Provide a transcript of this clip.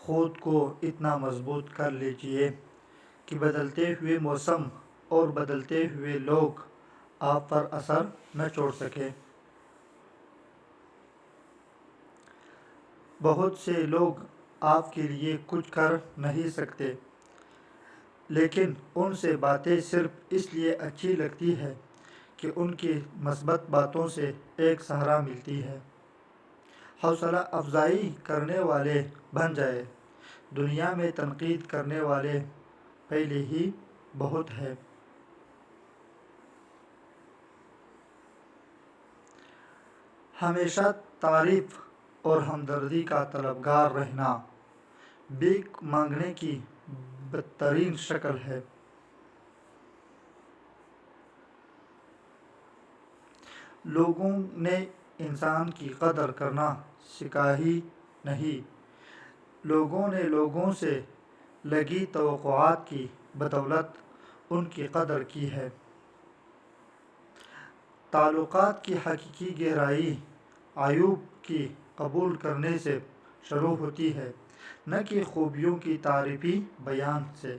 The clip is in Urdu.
خود کو اتنا مضبوط کر لیجئے کہ بدلتے ہوئے موسم اور بدلتے ہوئے لوگ آپ پر اثر نہ چھوڑ سکے۔ بہت سے لوگ آپ کے لیے کچھ کر نہیں سکتے، لیکن ان سے باتیں صرف اس لیے اچھی لگتی ہے کہ ان کی مثبت باتوں سے ایک سہارا ملتی ہے۔ حوصلہ افزائی کرنے والے بن جائیں۔ دنیا میں تنقید کرنے والے پہلے ہی بہت ہیں۔ ہمیشہ تعریف اور ہمدردی کا طلبگار رہنا بھیک مانگنے کی بدترین شکل ہے۔ لوگوں نے انسان کی قدر کرنا سیکھا ہی نہیں، لوگوں نے لوگوں سے لگی توقعات کی بدولت ان کی قدر کی ہے۔ تعلقات کی حقیقی گہرائی عیوب کی قبول کرنے سے شروع ہوتی ہے، نہ کہ خوبیوں کی تعریفی بیان سے۔